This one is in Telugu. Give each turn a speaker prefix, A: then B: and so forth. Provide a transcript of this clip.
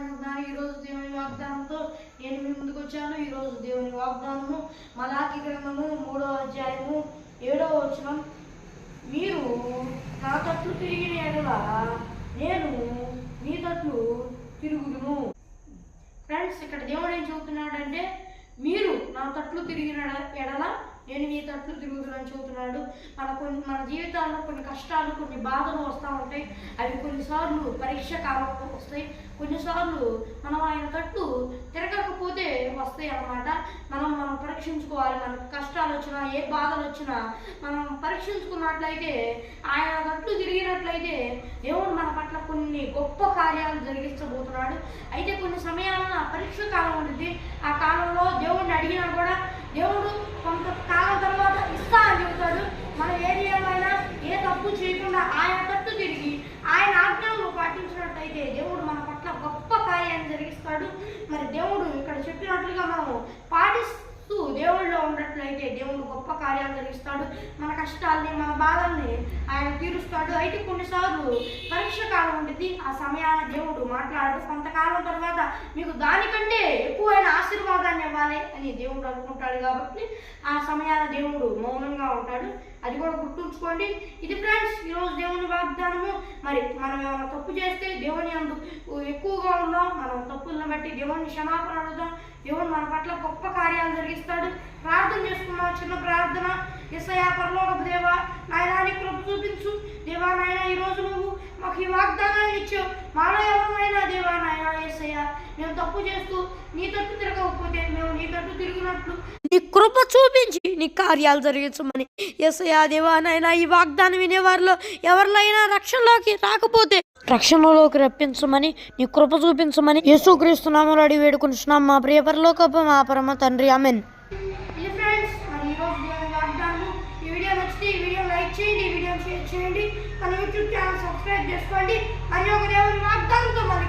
A: మాట్లాడుకుంటున్నాను. ఈరోజు దేవుని వాగ్దానంతో నేను మీ ముందుకు వచ్చాను. ఈరోజు దేవుని వాగ్దానము మలాకి గ్రంథము 3వ అధ్యాయము 7వ వచనం. మీరు నా తట్లు తిరిగిన ఎడల నేను మీ తట్లు తిరుగుదును. ఫ్రెండ్స్, ఇక్కడ దేవుడు ఏం చెబుతున్నాడంటే, మీరు నా తట్లు తిరిగిన ఎడల నేను మీ తట్లు తిరుగుతున్నాను చెబుతున్నాడు. మన జీవితాల్లో కొన్ని కష్టాలు, కొన్ని బాధలు వస్తూ ఉంటాయి. అవి కొన్నిసార్లు పరీక్ష కాలంలో వస్తాయి, కొన్నిసార్లు మనం ఆయన తట్లు తిరగకపోతే వస్తాయి అన్నమాట. మనం పరీక్షించుకోవాలి. మనకు కష్టాలు వచ్చినా, ఏ బాధలు వచ్చినా మనం పరీక్షించుకున్నట్లయితే, ఆయన తట్లు తిరిగినట్లయితే దేవుడు మన పట్ల కొన్ని గొప్ప కార్యాలు జరిగించబోతున్నాడు. అయితే కొన్ని సమయాల్లో పరీక్ష కాలం ఉంటుంది. ఆ కాలంలో దేవుడిని అడిగినా కూడా దేవుడు కొంత కాలం తర్వాత ఇస్తా అని చెబుతాడు. మనం ఏది ఏమైనా ఏ తప్పు చేయకుండా ఆయన తట్టు తిరిగి ఆయన ఆజ్ఞలను పాటించినట్టయితే దేవుడు మన పట్ల గొప్ప కార్యాన్ని జరిగిస్తాడు. మరి దేవుడు ఇక్కడ చెప్పినట్లుగా మనము పాటిస్తూ దేవుడిలో ఉన్నట్లయితే దేవుడు గొప్ప కార్యాలు జరిగిస్తాడు. మన కష్టాల్ని, మన బాధల్ని ఆయన తీరుస్తాడు. అయితే కొన్నిసార్లు పరీక్ష కాలం ఉంటుంది. ఆ సమయాన దేవుడు మాట్లాడు. కొంతకాలం తర్వాత మీకు దానికంటే ఎక్కువైన ఆశీర్వాదాన్ని ఇవ్వాలి అని దేవుడు అనుకుంటాడు. కాబట్టి ఆ సమయాన దేవుడు మౌనంగా ఉంటాడు. అది కూడా గుర్తుంచుకోండి. ఇది ఫ్రెండ్స్ ఈరోజు దేవుని వాగ్దానము. మరి మనం ఏమైనా తప్పు చేస్తే దేవుని అందు ఎక్కువగా ఉందాం. మనం తప్పులను బట్టి దేవుని క్షమాపణ అడుగుదాం. దేవుడు మన పట్ల గొప్ప కార్యాలు జరిగిస్తాడు. ప్రార్థన చేసుకున్నాం. చిన్న ప్రార్థన. యేసయ్యా పరలోకపు దేవా, నాయనా నీ కృప చూపించు దేవా. నాయనా ఈరోజు నువ్వు మాకు ఈ వాగ్దానాన్ని ఇచ్చావు. మాలో ఎవరినైనా దేవా నాయనా యేసయ్యా మేము తప్పు చేస్తూ నీ తట్టు తిరగకపోతే మేము నీ తట్టు తిరిగినట్లు నీ కృప చూపించి నీ కార్యాలు జరిగించమని యేసయ్యా దేవా నాయనా ఈ వాగ్దానం వినేవారిలో ఎవరినైనా రక్షణలోకి రాకపోతే రక్షణలోకి రప్పించమని నీ కృప చూపించమని యేసుక్రీస్తు నామములో అడిగి వేడుకుంటున్నాం మా ప్రియ పరలోకపు మా పరమ తండ్రి, ఆమేన్. ఇది ఫ్రెండ్స్, మరి ఈరోజు దేవుని వాగ్దానం. ఈ వీడియో నచ్చితే ఈ వీడియో లైక్ చేయండి, ఈ వీడియో షేర్ చేయండి, మన యూట్యూబ్ ఛానల్ సబ్స్క్రైబ్ చేసుకోండి. మరి ఒక దేవుని వాగ్దానంతో మరి